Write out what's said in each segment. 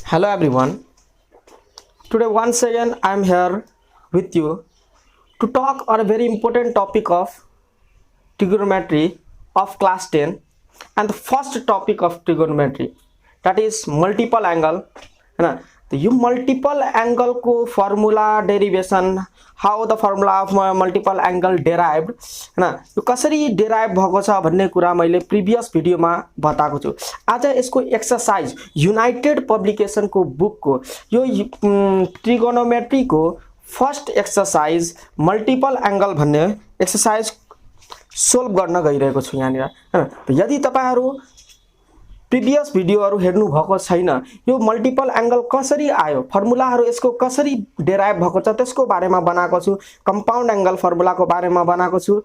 Hello everyone. Today once again I am here with you to talk on a very important topic of trigonometry of class 10 and the first topic of trigonometry, that is multiple angle. है तो यो multiple angle को formula derivation, how the formula of multiple angle derived हैन, यो कसरी derive भएको छ भन्ने कुरा मैले प्रिभियस भिडियोमा बताएको छु। आज यसको एक्सरसाइज यूनाइटेड पब्लिकेशन को बुक को यो ट्रिगोनोमेट्री को फर्स्ट एक्सरसाइज मल्टिपल एंगल भन्ने एक्सरसाइज सोल्भ गर्न गइरहेको छु यहाँनिर हैन। यदि तपाईहरु प्रिभियस भिडियोहरु हेर्नु भएको छैन, यो मल्टिपल एंगल कसरी आयो, फर्मुलाहरु यसको कसरी डेराइभ भएको छ त्यसको बारेमा बनाएको छु। कंपाउंड एंगल फर्मुलाको बारेमा बनाएको छु,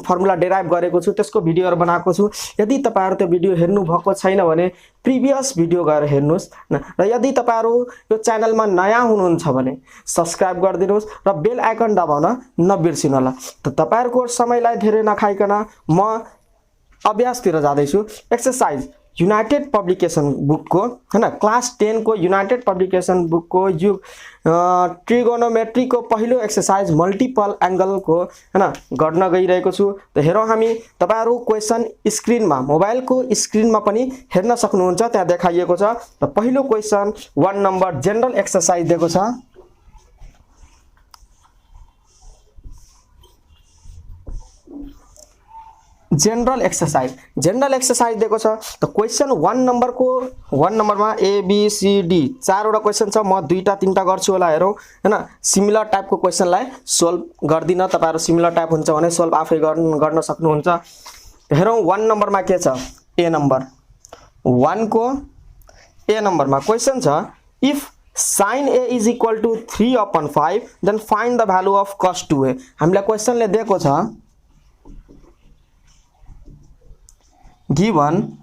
फर्मुला डेराइभ गरेको छु, त्यसको भिडियोहरु बनाएको छु। यदि तपाईहरु त्यो भिडियो हेर्नु भएको छैन भने प्रिभियस भिडियो गएर हेर्नुस् र यदि तपाईहरु यो च्यानलमा नयाँ हुनुहुन्छ भने सब्स्क्राइब गरिदिनुस् र बेल आइकन दबाउन नबिर्सिनु होला। त तपाईहरुको समयलाई धेरै नखाइकन म अभ्यासतिर जाँदै छु। एक्सरसाइज यूनाइटेड पब्लिकेशन बुक को हैन, क्लास 10 को यूनाइटेड पब्लिकेशन बुक को यो ट्रिगोनोमेट्री को पहिलो एक्सरसाइज मल्टिपल एंगल को हैन गर्न गइरहेको छु। त हेरौं हामी, तपाईहरु क्वेशन स्क्रिनमा मोबाइल को स्क्रिनमा पनि हेर्न सक्नुहुन्छ, त्यहाँ देखाइएको छ। त पहिलो क्वेशन 1 नम्बर जनरल एक्सरसाइज दिएको छ। जनरल एक्सरसाइज दिएको छ। त क्वेशन 1 नम्बर को 1 नम्बरमा ए बी सी डी चारवटा क्वेशन छ। म दुईटा तीनटा गर्छु होला, हेरौं हैन। सिमिलर टाइप को क्वेशनलाई सोल्भ गर्दिन, तपाईहरु सिमिलर टाइप हुन्छ भने सोल्भ आफै गर्न सक्नुहुन्छ। हेरौं 1 नम्बरमा के छ, ए नम्बर 1 को ए नम्बरमा क्वेशन छ, if sin a is equal to 3/5 then find the value of cos 2a। हामीलाई क्वेशनले दिएको छ given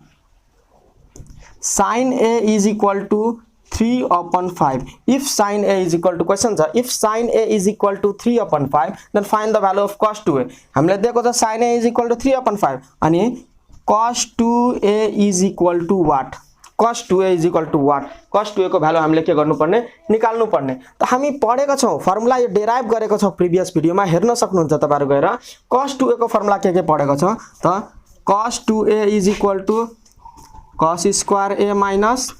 sin a is equal to 3/5, if sin a is equal to question छ, if sin a is equal to 3/5 then find the value of cos 2a। हामीलाई दिएको छ sin a is equal to 3/5 अनि cos 2a is equal to what, cos 2a is equal to what, cos 2a को value हामीले के गर्नुपर्ने, निकाल्नु पर्ने। त हामी पढेका छौं, फर्मुला यो डेराइभ गरेको छौं प्रिभियस भिडियोमा, हेर्न सक्नुहुन्छ तपाईहरु गएर। cos 2a को फर्मुला के पढेको छ त cos 2a is equal to cos square a minus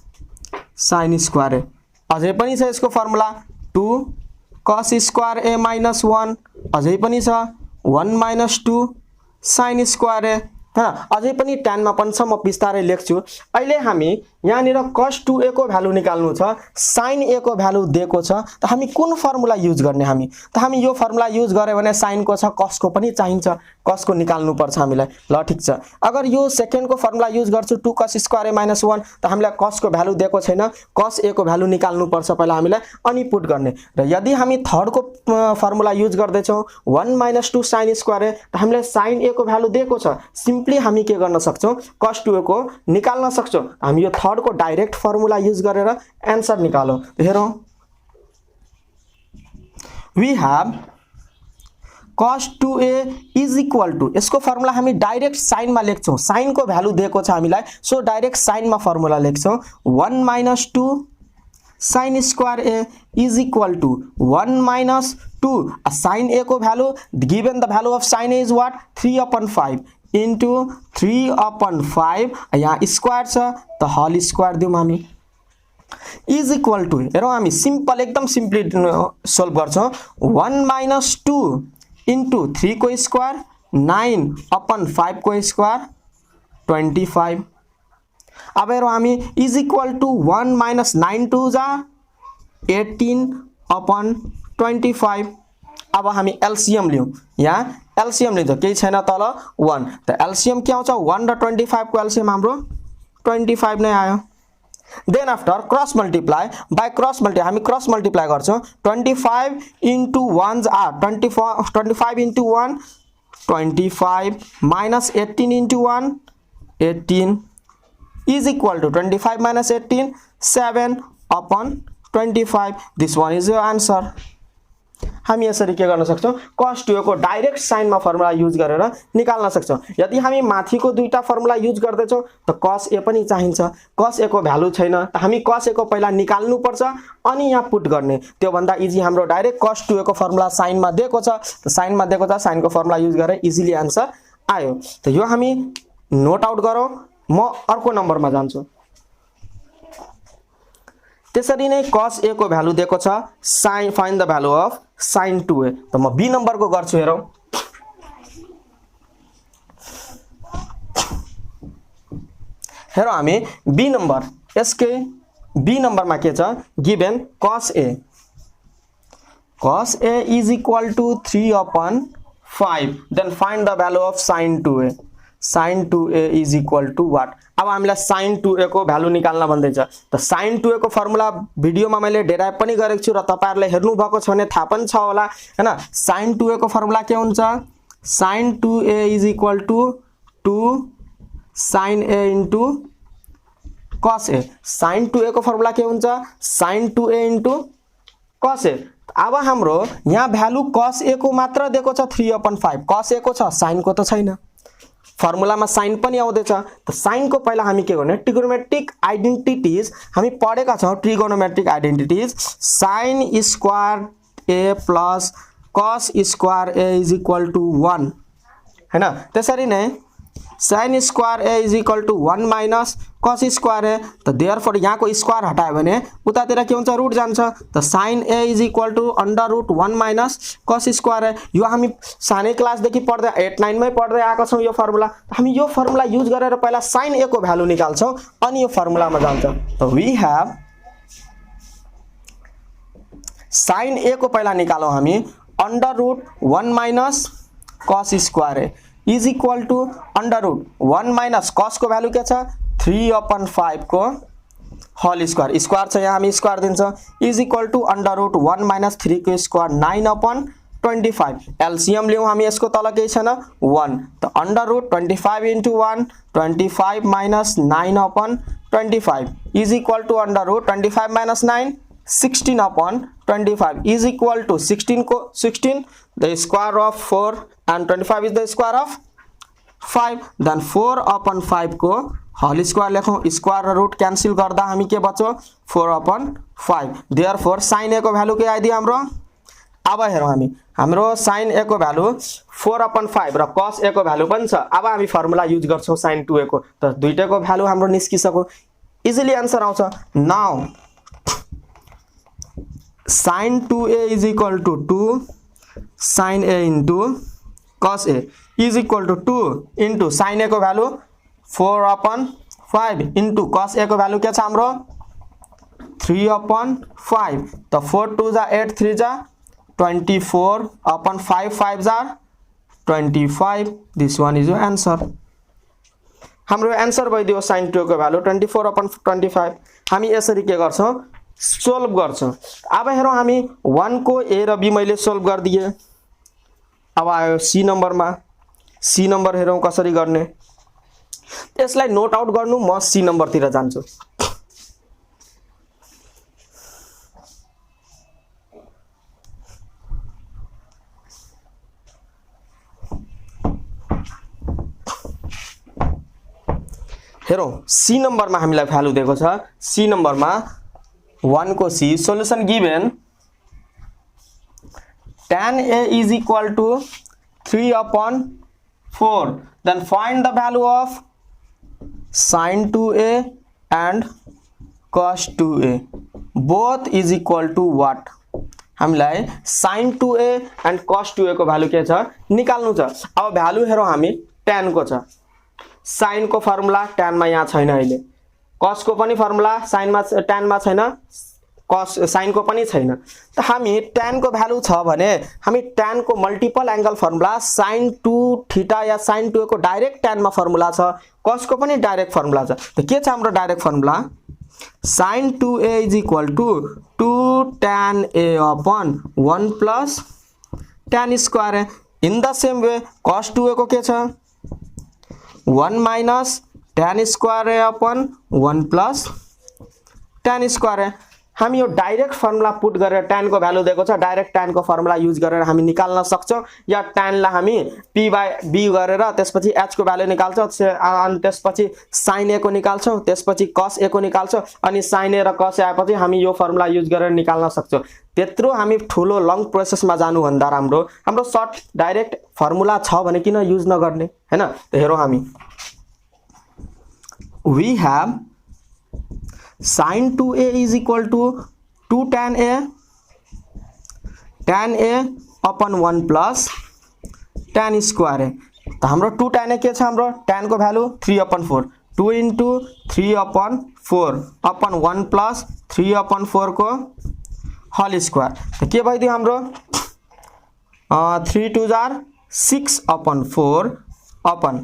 sin square a। अझै पनि छ यसको formula 2 cos square a minus 1, अझै पनि छ 1 minus 2 sin square a हैन। अझै पनि tan मा पनि छ, म विस्तारै लेख्छु। अहिले हामी यहाँनिर cos 2a को भ्यालु निकाल्नु छ, sin a को भ्यालु दिएको छ। त हामी कुन फर्मुला युज गर्ने, हामी यो फर्मुला युज गरे भने sin को छ, cos को पनि चाहिन्छ, cos को निकाल्नु पर्छ हामीलाई। ल ठीक छ, अगर यो सेकेन्ड को फर्मुला युज गर्छु 2 cos square a minus 1, त हामीलाई cos को भ्यालु दिएको छैन, cos a को भ्यालु निकाल्नु पर्छ पहिला हामीलाई, अनि पुट गर्ने। र यदि हामी थर्ड को फर्मुला युज गर्दै छौं 1 minus 2 sin square a, त हामीलाई sin a को भ्यालु दिएको छ, सिम्पली हामी के गर्न सक्छौं, cos 2a को निकाल्न सक्छौं। हामी यो थर्ड को डाइरेक्ट फर्मुला युज गरेर आन्सर निकालौं। हेरौं, we have cos 2a is equal to, यसको फर्मुला हामी डाइरेक्ट साइन मा लेख्छौं, साइन को भ्यालु दिएको छ हामीलाई, सो डाइरेक्ट साइन मा फर्मुला लेख्छौं 1 minus 2 sin square a is equal to 1 minus 2 sin a को value, given the value of sin a is what, 3/5 into 3/5, यहाँ स्क्वायर छ त होल स्क्वायर दिउँ हामी, इज इक्वल टू, हेरौं हामी सिम्पल एकदम सिम्पली सोल्भ गर्छौं, 1 minus 2 into 3 को स्क्वायर 9/5 को स्क्वायर 25। अब हेरौं हामी इज इक्वल टू 1 minus 9 2 जा 18/25। अब हामी एलसीएम लियौं, यहाँ एलसीएम लिन्छ, केही छैन तल 1, त एलसीएम के आउँछ 1 र 25 को एलसीएम हाम्रो 25 नै आयो। Then after cross multiply by cross multiply, हामी क्रस मल्टिप्लाई गर्छौं, 25 into 1 or 25 into 1 25 minus 18 into 1 18 is equal to 25 minus 18 7/25। this one is your answer। हामी यसरी के गर्न सक्छौं cos 2a को डाइरेक्ट साइनमा फर्मुला युज गरेर निकाल्न सक्छौं। यदि हामी माथिको दुईटा फर्मुला युज गर्दै छौं त cos a पनि चाहिन्छ, cos a को भ्यालु छैन त हामी cos a को पहिला निकाल्नु पर्छ अनि यहाँ पुट गर्ने। त्यो भन्दा इजी हाम्रो डाइरेक्ट cos 2a को फर्मुला साइनमा दिएको छ, त साइनमा दिएको छ साइनको फर्मुला युज गरेर इजिली आन्सर आयो। त यो हामी नोट आउट गरौँ। म अर्को नम्बरमा जान्छु। त्यसरी नै cos a को भ्यालु दिएको छ, sin find the value of sin 2a। त म बी नम्बर को गर्छु। हेरौं हामी बी नम्बर, यसकै बी नम्बरमा के छ given cos a is equal to 3/5 then find the value of sin 2a। sin 2a is equal to what? अब हामीलाई sin 2a को भ्यालु निकाल्न भन्दैछ। त sin 2a को फर्मुला भिडियोमा मैले डेराइभ पनि गरेको छु र तपाईहरुले हेर्नु भएको छ भने थाहा पनि छ होला हैन। sin 2a को फर्मुला के हुन्छ? sin 2a is equal to 2 sin a into cos a। sin 2a को फर्मुला के हुन्छ? sin 2a into cos a। अब हाम्रो यहाँ भ्यालु cos a को मात्र दिएको छ 3/5, cos a को छ, sin को त छैन। फर्मुलामा साइन पनि आउँदैछ। त साइन को पहिला हामी के गर्ने ट्रिगोनोमेट्रिक आइडेन्टिटीज हामी पढेका छौं। Trigonometric identities sin square a plus cos square a is equal to 1 हैन। त्यसरी नै sin square a is equal to 1 minus cos square a। त देयरफोर यहाँको स्क्वायर हटायो भने उतातिर के हुन्छ रुट जान्छ। त sin a is equal to under root 1 minus cos square a। यो हामी सानै क्लास देखि पढ्दै 8 9 मै पढ्दै आएको छौं यो फर्मुला। हामी यो फर्मुला युज गरेर पहिला sin a को भ्यालु निकाल्छौं अनि यो फर्मुलामा जान्छ। त वी हैव sin a को पहिला निकालौं हामी under root 1 minus cos square a is equal to under root 1 minus cos को भ्यालु के छ 3/5 को होल स्क्वायर। स्क्वायर छ यहाँ हामी स्क्वायर दिन्छौं is equal to under root 1 minus 3 को स्क्वायर 9/25। एलसीएम लियौं हामी यसको तल केही छैन 1। त under root 25 into 1 25 minus 9/25 is equal to under root 25 minus 9 16/25 is equal to 16 को 16 the square of 4 and 25 is the square of 5 then 4/5 को होल स्क्वायर लेखौं। स्क्वायर र रुट क्यान्सल गर्दा हामी के बच्यो 4/5। देयरफोर sin a को भ्यालु के आइदियो हाम्रो। अब हेरौं हामी हाम्रो sin a को भ्यालु 4/5 र cos a को भ्यालु पनि छ। अब हामी फर्मुला युज गर्छौं sin 2a को। त दुईटैको भ्यालु हाम्रो निस्किसक्यो, इजिली आन्सर आउँछ। Now sin 2a is equal to 2 sin a into cos a is equal to 2 into sin a को भ्यालु 4/5 into cos a को भ्यालु के छ हाम्रो 3/5। त 4 2 जा 8 3 जा 24/5 5 जा 25। this one is your answer। हाम्रो आन्सर भइदियो sin 2 को भ्यालु 24/25। हामी यसरी के गर्छौं सोल्भ गर्छौं। अब हेरौं हामी 1 को a र b मैले सोल्भ गर्दिए। अब आयो सी नम्बरमा। सी नम्बर हेरौं कसरी गर्ने। त्यसलाई नोट आउट गर्नु, म सी नम्बर तिर जान्छु। हेरौं सी नम्बरमा हामीलाई भ्यालु दिएको छ। सी नम्बरमा 1 को C solution given tan a is equal to 3/4 then find the value of sin 2a and cos 2a both is equal to what? हामीलाई sin 2a and cos 2a को value के छ निकाल्नु छ। अब भ्यालु हेरौं हामी tan को छ। sin को फर्मुला tan मा यहाँ छैन अहिले, cos को पनि फर्मुला sin मा tan मा छैन, cos sin को पनि छैन। त हामी tan को भ्यालु छ भने हामी tan को multiple angle formula sin 2 theta या sin 2 को डाइरेक्ट tan मा फर्मुला छ, cos को पनि डाइरेक्ट फर्मुला छ। त के छ हाम्रो direct formula sin 2a is equal to 2 tan a upon 1 plus tan square। in the same way cos 2a को के छ 1 minus tan square a upon 1 plus tan square। हामी यो डाइरेक्ट फर्मुला पुट गरेर tan को value दिएको छ direct tan को फर्मुला युज गरेर हामी निकाल्न सक्छौं या tan लाई हामी p/b गरेर त्यसपछि h को भ्यालु निकाल्छौं अनि त्यसपछि sin a को निकाल्छौं त्यसपछि cos a को निकाल्छौं अनि sin a र cos a आएपछि हामी यो फर्मुला युज गरेर निकाल्न सक्छौं त्यत्रो हामी ठूलो लङ प्रोसेसमा जानु भन्दा हाम्रो सर्ट डाइरेक्ट फर्मुला छ भने किन युज नगर्ने हैन त हेरौं हामी we have sin 2a is equal to 2 tan a upon 1 plus tan square a त हाम्रो 2 tan a के छ हाम्रो tan को भ्यालु 3/4 2 into 3/4 upon 1 plus 3/4 को होल स्क्वायर त के भइदियो हाम्रो 3 2 जार 6/4 अपन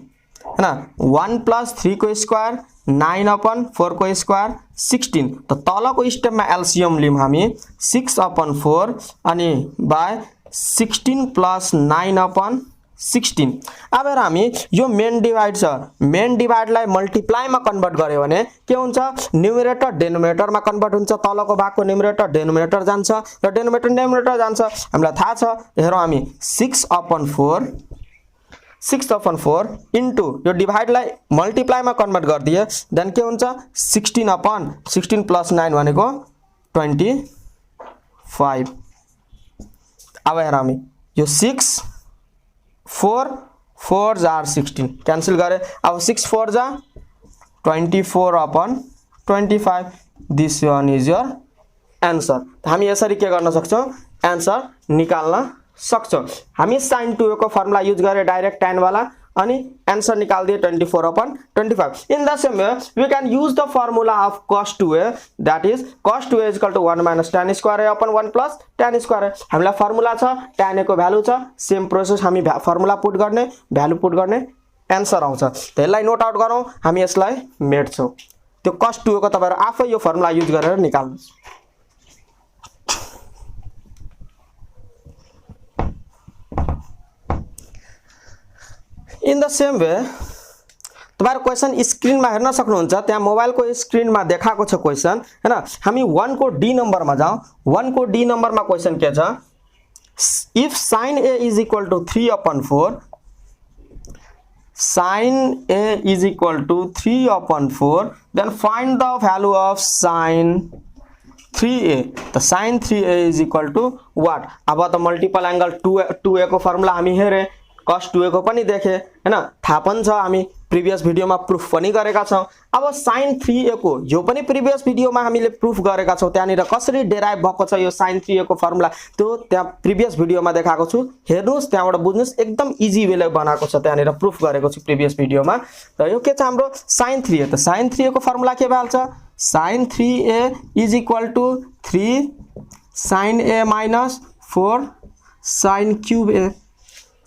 हैन 1 plus 3 को स्क्वायर 9/4 को स्क्वायर 16 त तलको स्टेपमा एलसीएम लिम हामी 6/4 अनि बाइ 16 plus 9/16 अब हेर हामी यो मेन डिवाइड छ मेन डिवाइडलाई मल्टिप्लाई मा कन्भर्ट गर्यो भने के हुन्छ न्युमरेटर डेनोमिनेटर मा कन्भर्ट हुन्छ तलको भागको न्युमरेटर डेनोमिनेटर जान्छ र डेनोमिनेटर डेनोमिनेटर जान्छ हामीलाई थाहा छ हेरौं हामी 6/4 इन्टु यो डिवाइडलाई मल्टिप्लाई मा कन्भर्ट गर्दिए देन के हुन्छ 16/16 plus 9 भनेको 25 अब हेर हामी यो 6 4 जार 16 क्यान्सल गरे अब 6 4 जा 24/25 this one is your answer हामी यसरी के गर्न सक्छौं आन्सर निकाल्न सक्छौं हामी sin 2a को फर्मुला युज गरे डाइरेक्ट tan वाला अनि आन्सर निकाल दिए 24/25 in the same way we can use the formula of cos 2a that is cos 2a = 1 - tan square a upon 1 plus tan square a हामीलाई formula छ tan a को value छ same process हामी formula put गर्ने value put गर्ने answer आउँछ त यसलाई नोट आउट गरौं हामी यसलाई मेट्छौं त्यो cos 2a को तपाईहरु आफै यो फर्मुला युज गरेर निकाल्नुस् इन द सेम वे तपाईहरु क्वेशन स्क्रिन मा हेर्न सक्नुहुन्छ त्यहाँ मोबाइल को स्क्रिन मा देखाएको छ क्वेशन हैन हामी 1 को डी नम्बर मा जाऊ 1 को डी नम्बर मा क्वेशन के छ if sin a is equal to 3/4 sin a is equal to 3/4 then find the value of sin 3a the sin 3a is equal to what अब त मल्टिपल एंगल 2a को formula हामी हेरे cos 2a को पनि देखे हैन थाहा पनि छ हामी प्रिभियस भिडियोमा प्रुफ पनि गरेका छौं अब sin 3a को यो पनि प्रिभियस भिडियोमा हामीले प्रुफ गरेका छौं त्यहाँनिर कसरी डेराइभ भएको छ यो sin 3a को फर्मुला त्यो त्यहाँ प्रिभियस भिडियोमा देखाएको छु हेर्नुस् त्यहाँबाट बुझ्नुस् एकदम इजी वेले बनाएको छ त्यहाँनिर प्रुफ गरेको छु प्रिभियस भिडियोमा र यो के छ हाम्रो sin 3a त sin 3a को फर्मुला के भइहाल्छ sin 3a = 3 sin a - 4 sin cube a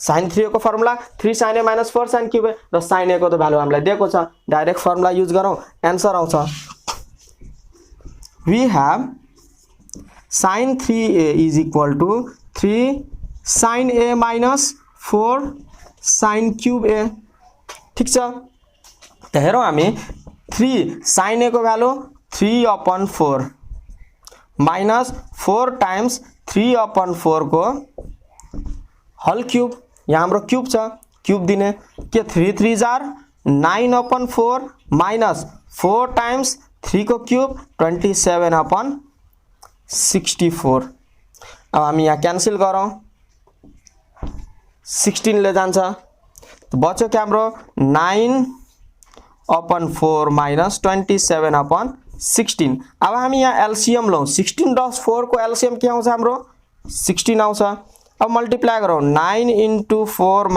sin 3a को formula 3 sin a - 4 sin cube a र sin a को त भ्यालु हामीलाई दिएको छ डाइरेक्ट फर्मुला युज गरौं आन्सर आउँछ we have sin 3a = 3 sin a - 4 sin cube a ठीक छ त हेरौं हामी 3 sin a को भ्यालु 3/4 - 4 times 3/4 को होल क्यूब यहाँ हाम्रो क्यूब छ क्यूब दिने के 3 3 जार 9/4 minus 4 times 3 को क्यूब 27/64 अब हामी यहाँ क्यान्सल गरौं 16 ले जान्छ त बच्यो के हाम्रो 9/4 minus 27/16 अब हामी यहाँ एलसीएम लौ 16 + 4 को एलसीएम के आउँछ हाम्रो 16 आउँछ अब मल्टिप्लाई गरौं 9 * 4 -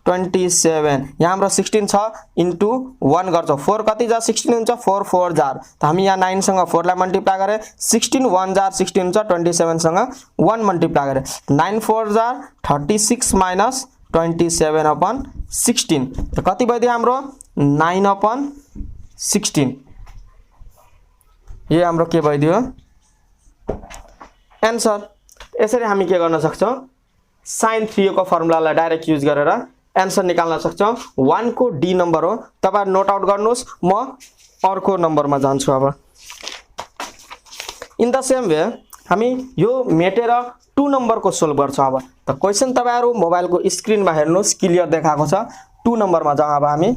27 यहाँ हाम्रो 16 छ इन्टु 1 गर्छौ 4 कति जा 16 हुन्छ 4 4 जार त हामी यहाँ 9 सँग 4 लाई मल्टिप्लाई गरे 16 1 जार 16 हुन्छ 27 सँग 1 मल्टिप्लाई गरे 9 4 जार 36 - 27/16 त कति भइदियो हाम्रो 9/16 यो हाम्रो के भइदियो आन्सर यसरी हामी के गर्न सक्छौं sin 3a को फर्मुलालाई डाइरेक्ट युज गरेर आन्सर निकाल्न सक्छौं 1 को डी नम्बर हो तपाईहरु नोट आउट गर्नुस् म अर्को नम्बरमा जान्छु अब इन द सेम वे हामी यो मेटेर 2 नम्बर को सोल्भ गर्छौं। अब त क्वेशन तपाईहरु मोबाइल को स्क्रिन मा हेर्नुस्, क्लियर देखाएको छ। 2 नम्बर मा जाउँ अब हामी।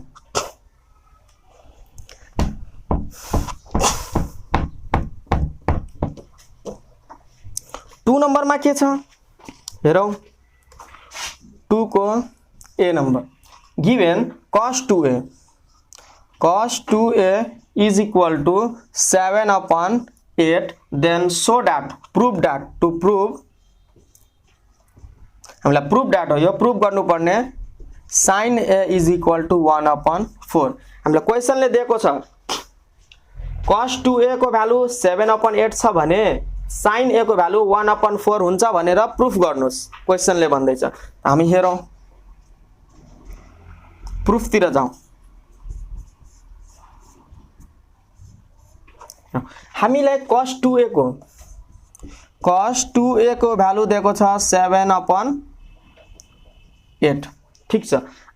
टू नंबर में के छ हेरौं। 2 को a number given cos 2a is equal to 7/8 then so that prove that to prove हामीलाई प्रूफ that हो यो प्रूफ गर्नु पर्ने sin a is equal to 1/4 हामीलाई क्वेशनले दिएको छ cos 2a को भ्यालु 7/8 छ भने sin a को भ्यालु 1/4 हुन्छ भनेर प्रूफ गर्नुस् क्वेशनले भन्दैछ। हामी हेरौं प्रूफ तिर जाउँ। हामीलाई cos 2a को भ्यालु दिएको छ 7/8 ठीक छ।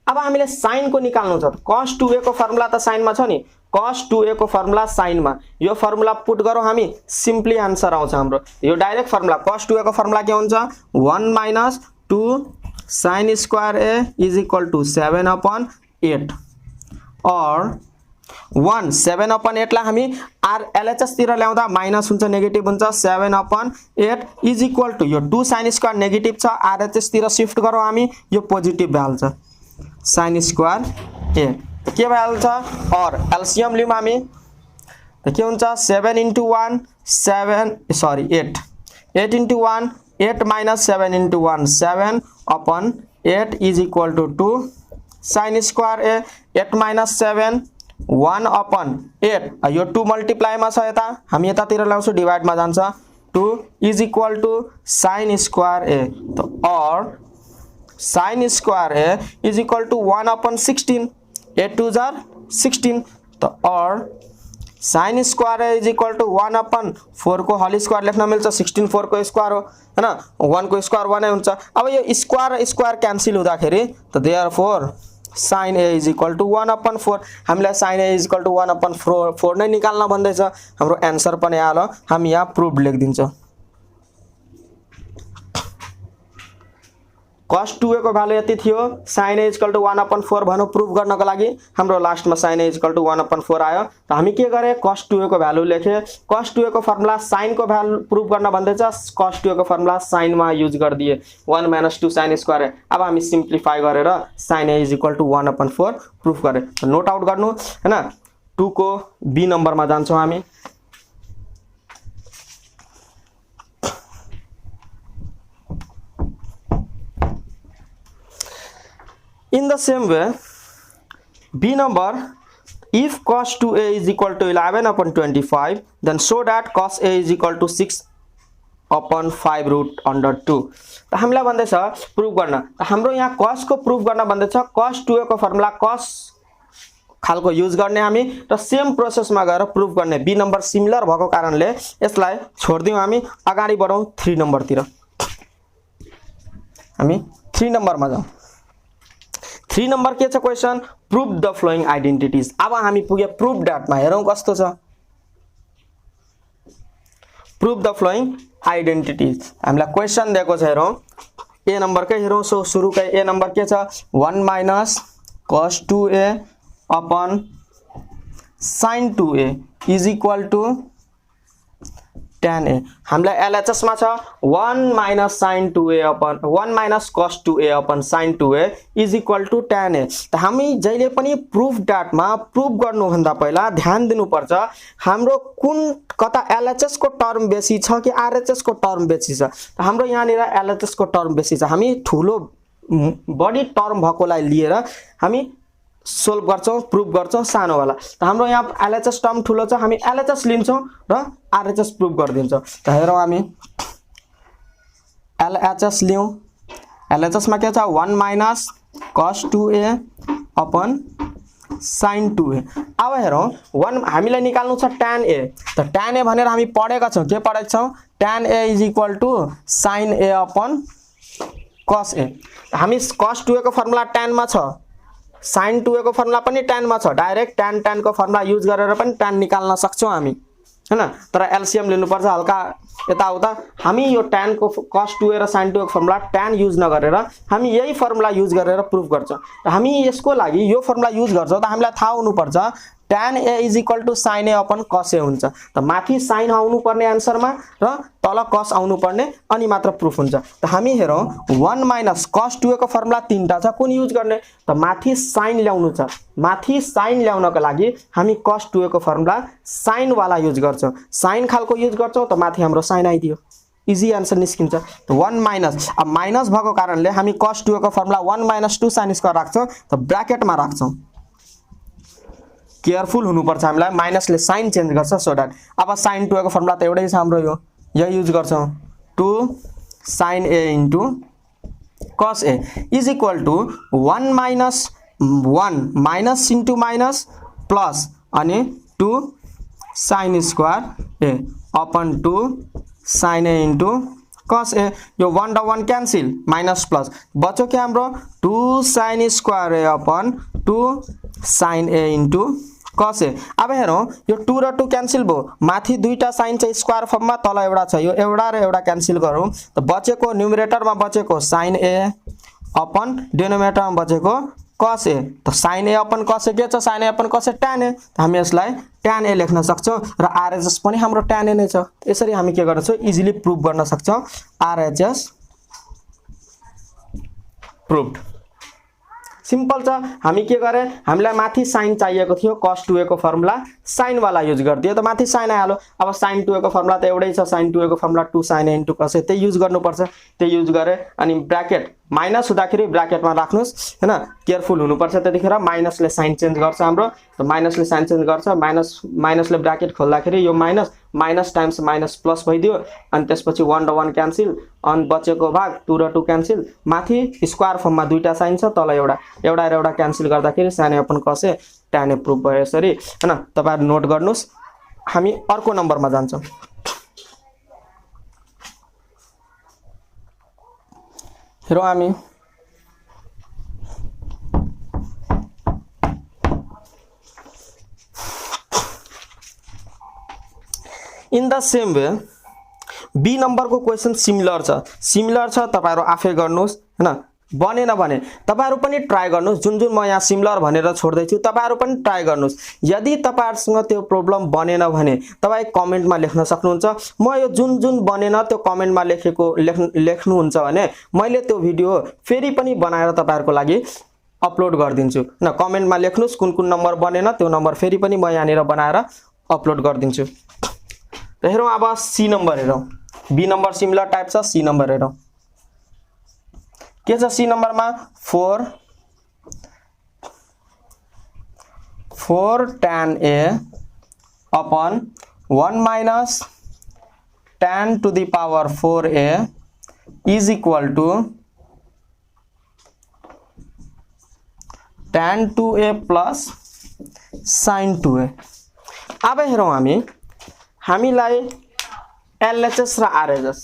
अब हामीले sin को निकाल्नु छ। cos 2a को फर्मुला त sin मा छ नि, cos 2a को फर्मुला sin मा, यो फर्मुला पुट गरौँ हामी, सिम्पली आन्सर आउँछ हाम्रो। यो डाइरेक्ट फर्मुला cos 2a को फर्मुला के हुन्छ 1 - 2 sin square a is equal to 7/8 और 1 7/8 लाई हामी LHS तिर ल्याउँदा माइनस हुन्छ, नेगेटिभ हुन्छ। 7/8 इज इक्वल टु यो 2 sin स्क्वायर नेगेटिभ छ, RHS तिर शिफ्ट गरौँ हामी, यो पोजिटिभ भइहाल्छ sin स्क्वायर a के भइहाल्छ। और एलसीएम लियौं हामी त के हुन्छ 7 * 1 7 sorry 8 8 * 1 8 - 7 * 1 7/8 is equal to 2 sin square a 8 - 7 1/8 यो 2 मल्टिप्लाई मा छ, यता हामी यतातिर ल्याउँछु डिवाइड मा जान्छ 2 is equal to sin square a त और sin square a is equal to 1/16 8 2 जार 16 त और sin square a is equal to 1/4 को होल स्क्वायर लेख्न मिल्छ। 16 4 को स्क्वायर हो हैन, 1 को स्क्वायर 1 नै हुन्छ। अब यो स्क्वायर स्क्वायर क्यान्सल हुँदाखेरि त therefore sin a is equal to 1/4 हामीलाई sin a is equal to 1/4 नै निकाल्न भन्दैछ। हाम्रो आन्सर पनि आयो, हामी यहाँ प्रुफ लेखिदिन्छौं। cos 2a को भ्यालु यति थियो, sin a is equal to 1/4 भनौं प्रुफ गर्नको लागि। हाम्रो लास्टमा sin a is equal to 1/4 आयो। त हामी के गरे cos 2a को भ्यालु लेखे। cos 2a को फर्मुला sin को भ्यालु प्रुफ गर्न भन्दैछ, cos 2a को फर्मुला sin मा युज गर्दिए 1 - 2 sin स्क्वायर। अब हामी सिम्प्लिफाई गरेर sin a is equal to 1/4 proof गरे। नोट आउट गर्नु हैन। 2 को बी नम्बर मा जान्छौं हामी। In the same way, B number, if cos 2a is equal to 11/25, then show that cos a is equal to 6/5 √2। त हामीलाई भन्दैछ प्रुफ गर्न। हाम्रो यहाँ cos को प्रुफ गर्न भन्दैछ। cos 2a को फर्मुला cos खालको युज गर्ने हामी र सेम प्रोसेसमा गएर प्रुफ गर्ने। बी नम्बर सिमिलर भएको कारणले यसलाई छोड्दियौ, हामी अगाडि बढौं 3 नम्बर तिर। हामी 3 नम्बर मा जाउँ। 3 नम्बर के छ क्वेशन, प्रूफ द फ्लोइङ आइडेन्टिटीज। अब हामी पुगे प्रूफ दैट मा, हेरौं कस्तो छ। प्रूफ द फ्लोइङ आइडेन्टिटीज हामीलाई क्वेशन दिएको छ, हेरौं ए नम्बर कै हेरौं। सो सुरुकै ए नम्बर के छ 1 - cos 2a upon sin 2a is equal to tan a। हामीलाई LHS मा छ 1 - sin 2a upon 1 - cos 2a upon sin 2a is equal to tan a। त हामी जहिले पनि प्रुफ दैट मा प्रुफ गर्नु भन्दा पहिला ध्यान दिनुपर्छ हाम्रो कुन कता LHS को टर्म बेसी छ कि RHS को टर्म बेसी छ। त हाम्रो यहाँ निर LHS को टर्म बेसी छ। हामी ठुलो बडी टर्म भएकोलाई लिएर हामी सोल्भ गर्छौं, प्रुफ गर्छौं सानो वाला। त हाम्रो यहाँ LHS टर्म ठुलो छ, हामी LHS लिन्छौं र RHS प्रुफ गर्दिन्छौं। त हेरौं हामी LHS लियौं। LHS मा के छ 1 - cos 2a upon sin 2a। अब हेरौं 1 हामीलाई निकाल्नु छ tan a। त tan a भनेर हामी पढेका छौं, के पढेका छौं tan a is equal to sin a upon cos a। हामी cos 2a को फर्मुला tan मा छ, sin 2a को फर्मुला पनि tan मा छ। डाइरेक्ट tan को फर्मुला युज गरेर पनि tan निकाल्न सक्छौं हामी। हैन। तर एलसीएम लिनुपर्छ हल्का यताउता। हामी यो tan को cos 2a र sin 2a को फर्मुला tan युज नगरेर हामी यही फर्मुला युज गरेर प्रुफ गर्छौं। त हामी यसको लागि यो फर्मुला युज गर्छौं त हामीलाई थाहा हुनुपर्छ tan a = sin a upon cos a हुन्छ। त माथि sin आउनु पर्ने आन्सरमा र तल cos आउनु पर्ने अनि मात्र प्रुफ हुन्छ। त हामी हेरौं 1 - cos 2a को फर्मुला तीनटा छ, कुन युज गर्ने? त माथि sin ल्याउनु छ। माथि sin ल्याउनको लागि हामी cos 2a को फर्मुला sin वाला युज गर्छौं। sin खालको युज गर्छौं त माथि हाम्रो sin आइदियो। इजी आन्सर निस्किन्छ। त 1 अब माइनस भएको कारणले हामी cos 2a को फर्मुला 1 - 2 sin स्क्वायर राख्छौं। त ब्र्याकेटमा राख्छौं। केयरफुल हुनुपर्छ हामीलाई, माइनसले साइन चेन्ज गर्छ सो दैट। अब sin 2a को फर्मुला त एउटै छ हाम्रो, यो यही युज गर्छौं 2 sin a * cos a = 1 - 1 minus into minus plus अनि 2 sin square a upon 2 sin a * cos a। यो 1 र 1 क्यान्सल, माइनस प्लस बच्यो के हाम्रो 2 sin square a upon 2 sin a * cos a। अब हेरौं यो 2 र 2 क्यान्सल भयो, माथि दुईटा साइन चाहिँ स्क्वायर फर्ममा, तल एउटा छ, यो एउटा र एउटा क्यान्सल गरौं त बचेको न्युमरेटरमा बचेको sin a अपन डिनोमिनेटरमा बचेको cos a। त sin a upon cos a के छ? sin a upon cos a tan a। त हामी यसलाई tan a लेख्न सक्छौं र RHS पनि हाम्रो tan a नै छ। यसरी हामी के गर्न सक्छौं? इजिली प्रुफ गर्न सक्छौं RHS प्रुफड। सिम्पल छ। हामी के गरे? हामीलाई माथि sin चाहिएको थियो, cos 2a को फर्मुला sin वाला युज गर्दियो त माथि sin आइहाल्यो। अब sin 2a को फर्मुला त एउटै छ, sin 2a को formula 2 sin a * cos a, त्यही युज गर्नुपर्छ। त्यही युज गरे अनि ब्र्याकेट माइनस हुँदाखेरि ब्र्याकेटमा राख्नुस् हैन। केयरफुल हुनुपर्छ, त्यतिखेर माइनसले साइन चेन्ज गर्छ हाम्रो। त माइनसले साइन चेन्ज गर्छ, माइनसले ब्र्याकेट खोल्दाखेरि यो माइनस टाइम्स माइनस प्लस भइदियो अनि त्यसपछि 1 र 1 क्यान्सल अनि बचेको भाग 2 र 2 क्यान्सल, माथि स्क्वायर फर्ममा दुईटा साइन छ, तल एउटा र एउटा क्यान्सल गर्दाखेरि sin a upon cos a tan a proof भयो यसरी हैन। तपाईहरु नोट गर्नुस्। हामी अर्को नम्बरमा जान्छौं। हेरौं हामी in the same way B number को क्वेशन सिमिलर छ। तपाईहरु आफै गर्नुस् हैन। बनेन भने तपाईहरु पनि ट्राई गर्नुस्। जुन म यहाँ सिमिलर भनेर छोड्दै छु, तपाईहरु पनि ट्राई गर्नुस्। यदि तपाईहरुसँग त्यो प्रब्लम बनेन भने तपाई कमेन्टमा लेख्न सक्नुहुन्छ। म यो जुन बनेन त्यो कमेन्टमा लेख्नुहुन्छ भने मैले त्यो भिडियो फेरि पनि बनाएर तपाईहरुको लागि अपलोड गर्दिन्छु हैन। कमेन्टमा लेख्नुस् कुन नम्बर बनेन, त्यो नम्बर फेरि पनि म यहाँनिर बनाएर अपलोड गर्दिन्छु। त हेरौं अब सी नम्बर हेरौं। बी नम्बर सिमिलर टाइप छ, सी नम्बर हेरौं के छ। सी नम्बरमा 4 tan a upon 1 - tan to the power 4a = tan 2a plus sin 2a। अब हेरौं हामीलाई LHS र RHS।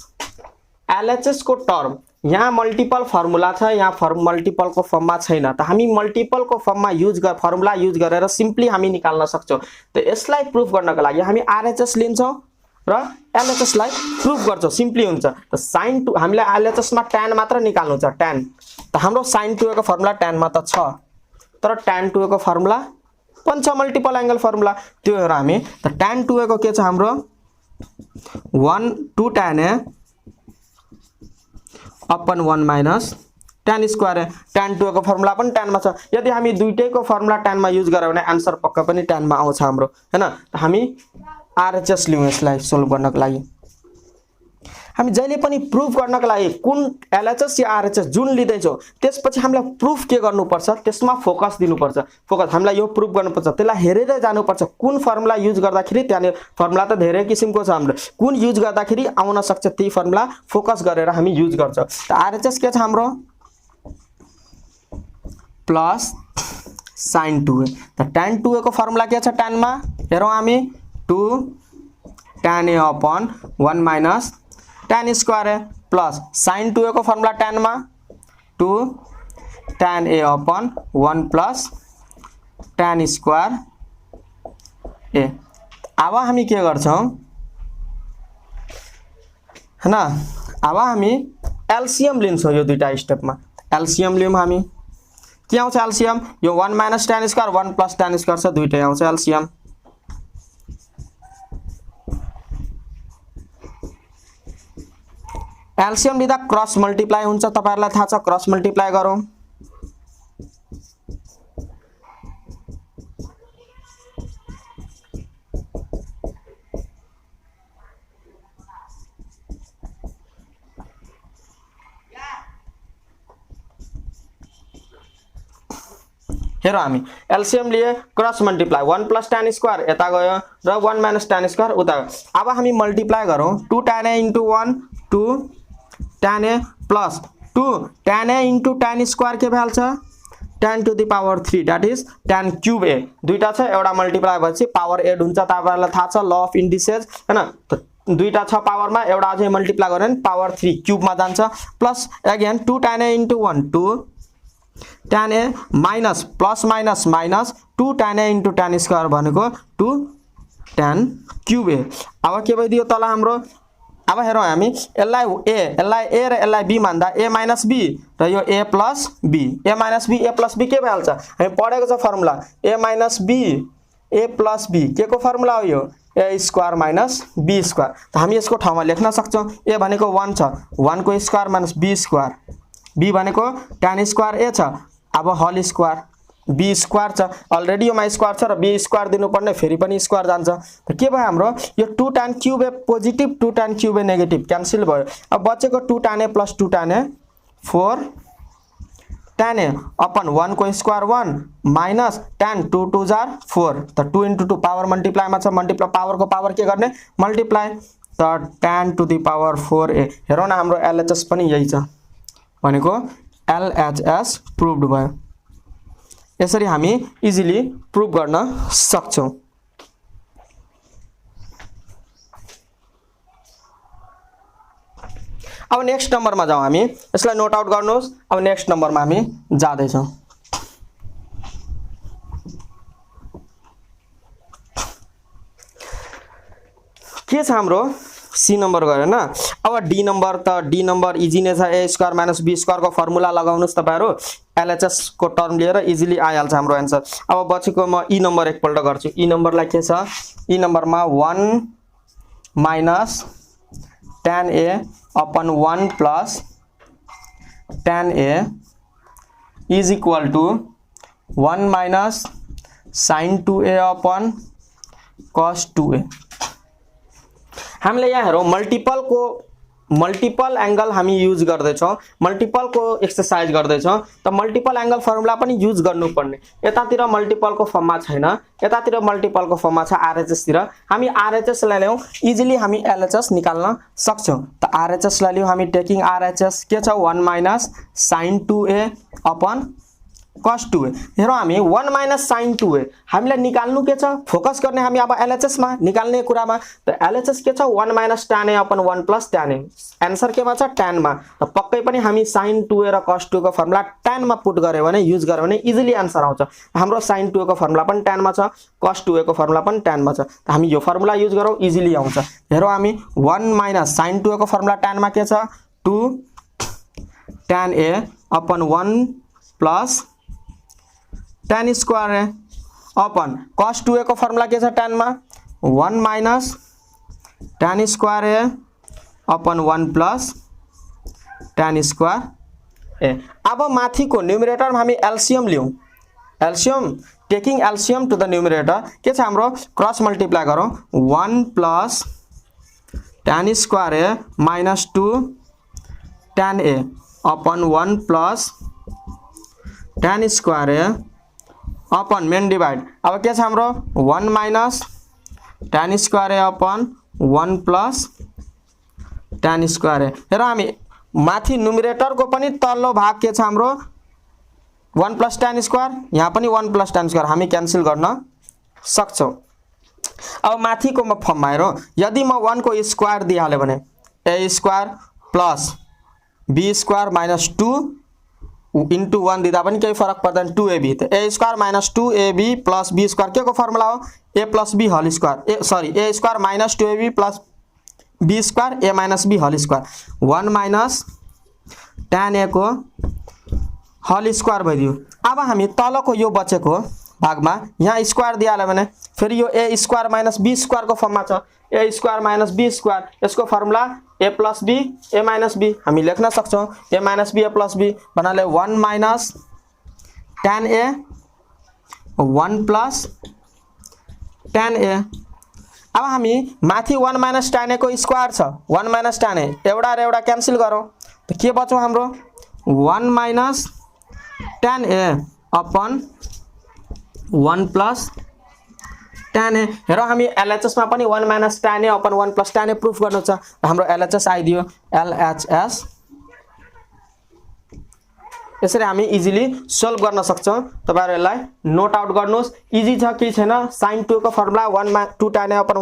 LHS को टर्म यहाँ मल्टिपल फर्मुला छ, यहाँ मल्टिपल को फर्ममा छैन। त हामी मल्टिपल को फर्ममा फर्मुला युज गरेर सिम्पली हामी निकाल्न सक्छौं। त यसलाई प्रुफ गर्नको लागि हामी RHS लिन्छौं र LHS लाई प्रुफ गर्छौं, सिम्पली हुन्छ। त sin 2 हामीलाई LHS मा tan मात्र निकाल्नु छ, tan। त हाम्रो sin 2a को फर्मुला tan मा त छ, तर tan 2a को फर्मुला पनि छ, मल्टिपल एंगल फर्मुला, त्यो हेर हामी। त tan 2a को के छ हाम्रो 2 tan a upon 1 - tan square a। tan 2a को फर्मुला पनि tan मा छ। यदि हामी दुईटैको फर्मुला tan मा युज गर्यो भने आन्सर पक्का पनि tan मा आउँछ हाम्रो हैन। त हामी RHS लियौं यसलाई सोल्भ गर्नको लागि। हामी जहिले पनि प्रुफ गर्नको लागि कुन LHS या RHS जुन लिदै छौ त्यसपछि हामीलाई प्रुफ के गर्नुपर्छ, त्यसमा फोकस दिनुपर्छ। हामीलाई यो प्रुफ गर्नुपर्छ, त्यसलाई हेरेर जानुपर्छ कुन फर्मुला युज गर्दाखेरि। त्यहाँ फर्मुला त धेरै किसिमको छ हाम्रो, कुन युज गर्दाखेरि आउन सक्छ त्यही फर्मुला फोकस गरेर हामी युज गर्छौं। त RHS के छ हाम्रो प्लस sin 2a। त tan 2a को फर्मुला के छ tan मा? हेरौं हामी 2 tan a upon 1 - tan square a plus sin 2a को फर्मुला tan मा 2 tan a upon 1 plus tan square a। अब हामी के गर्छौं हैन, अब हामी एलसीएम लिन्छौं यो दुईटा स्टेपमा। एलसीएम लियौं हामी, के आउँछ एलसीएम? यो 1 - tan स्क्वायर 1 + tan स्क्वायर छ, दुईटै आउँछ एलसीएम। एलसीएम लिँदा क्रस मल्टिप्लाई हुन्छ, तपाईहरुलाई थाहा छ, क्रस मल्टिप्लाई गरौँ। हेर हामी एलसीएम लिए, क्रस मल्टिप्लाई 1 + tan स्क्वायर यता गयो र 1 - tan स्क्वायर उता गयो। अब हामी मल्टिप्लाई गरौँ 2 tan a * 1 2 tan a plus 2 tan a * tan square के भइहाल्छ 10⁻³ that is tan cube a। दुईटा छ, एउटा मल्टिप्लाई भएपछि पावर एड हुन्छ, तपाईहरुलाई थाहा छ ल अफ इन्डिसेस हैन। दुईटा छ पावरमा, एउटा अझै मल्टिप्लाई गर्यो भने पावर 3 क्यूबमा जान्छ, plus again 2 tan a * 1 2 tan a minus plus minus minus 2 tan a * tan square भनेको 2 tan क्यूब a। अब के भइदियो तल हाम्रो? अब हेरौँ हामी यसलाई a र यसलाई b मान्दा a - b र यो a + b, a - b a + b के भइहाल्छ? हामी पढेको छ formula a - b a + b के को फर्मुला हो यो? a square - b square. त हामी यसको ठाउँमा लेख्न सक्छौं a भनेको 1 छ, 1 को स्क्वायर - b स्क्वायर, b भनेको tan स्क्वायर a छ, अब होल स्क्वायर b स्क्वायर छ, अलरेडी यो मा स्क्वायर छ र b स्क्वायर दिनुपर्ने, फेरि पनि स्क्वायर जान्छ। त के भयो हाम्रो? यो 2 tan cube a positive 2 tan cube a negative cancel भयो। अब बचेको 2 tan a + 2 tan a 4 tan a upon 1 को स्क्वायर 1 माइनस tan 2 2 जार 4। त 2 * 2 पावर मल्टिप्लाईमा छ, मल्टिप्लाई पावरको पावर के गर्ने? मल्टिप्लाई। त tan to the power 4a। हेरौँ न हाम्रो एलएचएस पनि यही छ भनेको एलएचएस प्रुभड भयो। यसरी हामी इजिली प्रुभ गर्न सक्छौं। अब नेक्स्ट नम्बरमा जाउँ हामी, यसलाई नोट आउट गर्नुहोस्। अब नेक्स्ट नम्बरमा हामी जाँदै छौं। के छ हाम्रो? सी नंबर गयो हैन। अब डी नंबर, त डी नंबर इजी नै छ, a स्क्वायर - b स्क्वायर को फर्मुला लगाउनुस् तपाईहरु, एलएचएस को टर्म लिएर इजिली आइहाल्छ हाम्रो आन्सर। अब बचेको म ई नंबर एकपल्ट गर्छु। ई नंबरलाई के छ? ई नंबरमा 1 - tan a upon 1 + tan a is equal to 1 - sin 2a upon cos 2a। हामीले यहाँ हेरौं मल्टिपल एंगल हामी युज गर्दै छौं, मल्टिपल को एक्सरसाइज गर्दै छौं, त मल्टिपल एंगल फर्मुला पनि युज गर्नुपर्ने। यतातिर मल्टिपल को फर्ममा छैन, यतातिर मल्टिपल को फर्ममा छ आरएचएस तिर। हामी आरएचएस लाई ल्याउँ, इजिली हामी एलएचएस निकाल्न सक्छौं। त आरएचएस लाई लियौं हामी, टेकिङ आरएचएस के छ 1 - sin 2a upon cos 2a। हेरौं हामी 1 - sin 2a हामीलाई निकाल्नु के छ? फोकस गर्ने हामी अब एलएचएस मा निकाल्ने कुरामा। त एलएचएस के छ? 1 - tan a upon 1 + tan a। Answer केमा छ? tan मा। त पक्कै पनि हामी sin 2a र cos 2a को फर्मुला tan मा पुट गर्यो भने, युज गर्यो भने इजिली आन्सर आउँछ। हाम्रो sin 2a को फर्मुला पनि tan मा छ, cos 2a को फर्मुला पनि tan मा छ। त हामी यो फर्मुला युज गरौँ, इजिली आउँछ। हेरौं हामी 1 - sin 2a को फर्मुला tan मा के छ? 2 tan a upon 1 + tan square है अपन cos 2a को फर्मुला के छ tan मा? 1 - tan स्क्वायर है अपन 1 + tan स्क्वायर ए। अब माथि को न्यूमरेटर में हामी एलसीएम लियौं, LCM taking LCM to the numerator के छ हाम्रो? क्रस मल्टिप्लाई गरौँ 1 + tan square a minus 2 tan a upon 1 + tan square a upon main divide. अब के छ हाम्रो? 1 - tan square a upon 1 + tan square a। हेर हामी माथि न्यूमरेटर को पनि तल्लो भाग के छ हाम्रो? 1 + tan स्क्वायर, यहाँ पनि 1 + tan स्क्वायर हामी क्यान्सल गर्न सक्छौं। अब माथि को म फर्ममा हेरौं, यदि म 1 को स्क्वायर दिइहाले भने a स्क्वायर + b स्क्वायर - 2 * 1 दिँदा पनि केही फरक पर्दैन, 2ab। त a square - 2ab + b square के को फर्मुला हो? A plus b whole square a square minus 2ab plus b square a minus b whole square 1 minus tan a को होल स्क्वायर भइदियो। अब हामी तलको यो बचेको भागमा यहाँ स्क्वायर दिइहाल्यो भने फेरि यो A square minus B square को फर्ममा छ। A square minus B square, यसको formula A plus B A minus B हामी लेख्न सक्छौं। A minus B A plus B भन्नाले 1 minus tan a 1 plus tan a। अब हामी माथि 1 माइनस tan a को स्क्वायर छ, 1 माइनस tan a एउटा र एउटा क्यान्सल गरौँ त के बच्यो हाम्रो 1 minus tan a upon 1 plus tan a। हेरौँ हामी LHS मा पनि 1 minus tan a upon 1 plus tan a proof गर्नु छ। हाम्रो LHS आइदियो LHS। यसरी हामी इजिली सल्भ गर्न सक्छौं। तपाईहरु यसलाई नोट आउट गर्नुस्। इजी छ कि छैन? sin 2 को formula 2 tan a upon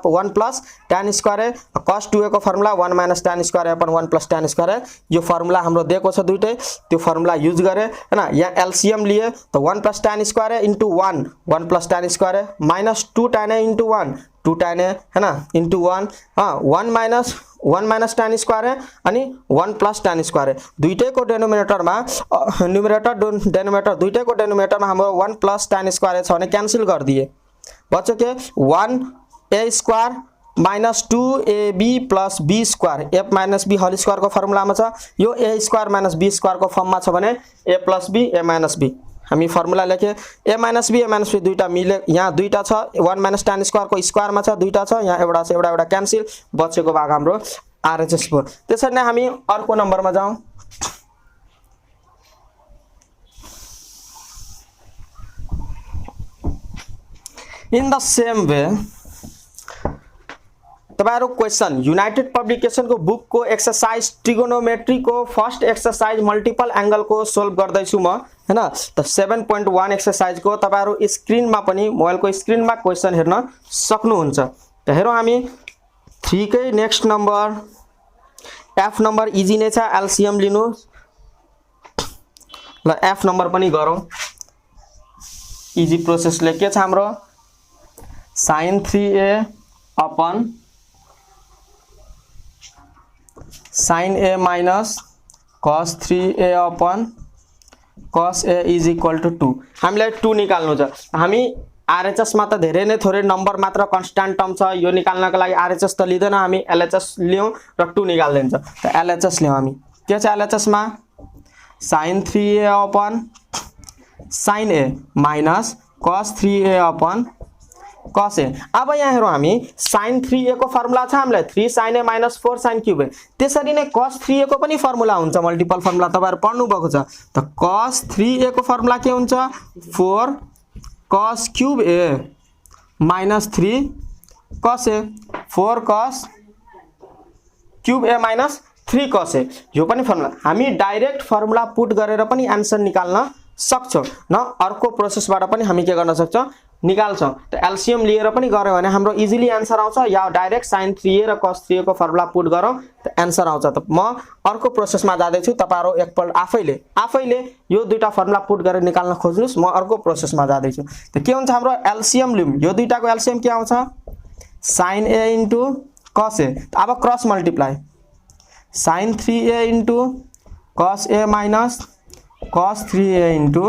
1 plus tan square है। cos 2a को formula 1 minus tan square upon 1 plus tan square है। यो फर्मुला हाम्रो दिएको छ दुईटै, त्यो फर्मुला युज गरे हैन। यहाँ एलसीएम लिए त 1 प्लस tan स्क्वायर है इन्टु 1 प्लस tan स्क्वायर है minus 2 tan a into 1 2 tan a हैन इन्टु 1 1 माइनस tan स्क्वायर है अनि 1 प्लस tan स्क्वायर है। दुईटैको डेनोमिनेटरमा न्यूमरेटर डेनोमिनेटर दुईटैको डेनोमिनेटरमा हाम्रो 1 प्लस tan स्क्वायर छ भने क्यान्सल गरिदिए। बच्यो के 1 a square minus 2ab plus b square a minus b whole square को फर्मुलामा छ। यो a square minus b square को फर्ममा छ भने a plus b a minus b। हामी फर्मुला लेखे a माइनस b दुईटा मिले। यहाँ दुईटा छ 1 माइनस tan स्क्वायर को स्क्वायरमा छ, दुईटा छ यहाँ एउटा छ, एउटा क्यान्सल बचेको भाग हाम्रो RHS 4। त्यसरी नै हामी अर्को नम्बरमा जाउँ। इन द सेम वे तपाईहरु क्वेशन यूनाइटेड पब्लिकेशन को बुक को एक्सरसाइज ट्रिगोनोमेट्री को फर्स्ट एक्सरसाइज मल्टिपल एंगल को सोल्भ गर्दै छु म हैन। त 7.1 एक्सरसाइज को तपाईहरु स्क्रिन मा पनि मोबाइल को स्क्रिन मा क्वेशन हेर्न सक्नुहुन्छ। त हेरौं हामी 3 कै next number f number easy नै छ, एलसीएम लिनु ल। f नम्बर पनि गरौं। इजी प्रोसेस ले के छ हाम्रो sin 3a upon sin a minus cos 3a upon cos a is equal to 2। हामीलाई 2 निकाल्नु छ। हामी RHS मा त धेरै नै थोरै नम्बर मात्र कन्स्ट्यान्ट टर्म छ, यो निकाल्नको लागि RHS त लिदैन, हामी LHS लियौं र 2 निकाल्दिन्छ। त LHS लियौं हामी। के छ LHS मा sin 3a upon sin a minus cos 3a upon cos a। अब यहाँ हेरौं हामी sin 3a को फर्मुला छ हामीलाई 3 sin a minus 4 sin cube a। त्यसरी नै cos 3a को पनि फर्मुला हुन्छ, मल्टिपल फर्मुला तपाईहरु पढ्नु भएको छ। त cos 3a को फर्मुला के हुन्छ 4 cos cube a minus 3 cos a 4 cos cube a minus 3 cos a। यो पनि फर्मुला हामी डाइरेक्ट फर्मुला पुट गरेर पनि आन्सर निकाल्न सक्छौं न। अर्को प्रोसेसबाट पनि हामी के गर्न सक्छौं निकाल्छौं। त एलसीएम लिएर पनि गर्यो भने हाम्रो इजिली आन्सर आउँछ, या डाइरेक्ट sin 3a र cos 3a को फर्मुला पुट गरौँ त आन्सर आउँछ। त म अर्को प्रोसेसमा जाँदै छु, तपाईहरु एकपल्ट आफैले यो दुईटा फर्मुला पुट गरेर निकाल्न खोज्नुस्। म अर्को प्रोसेसमा जाँदै छु। त के हुन्छ हाम्रो एलसीएम लियौं। यो दुईटाको एलसीएम के आउँछ sin a into cos a। अब cross multiply sin 3a into cos a minus cos 3a into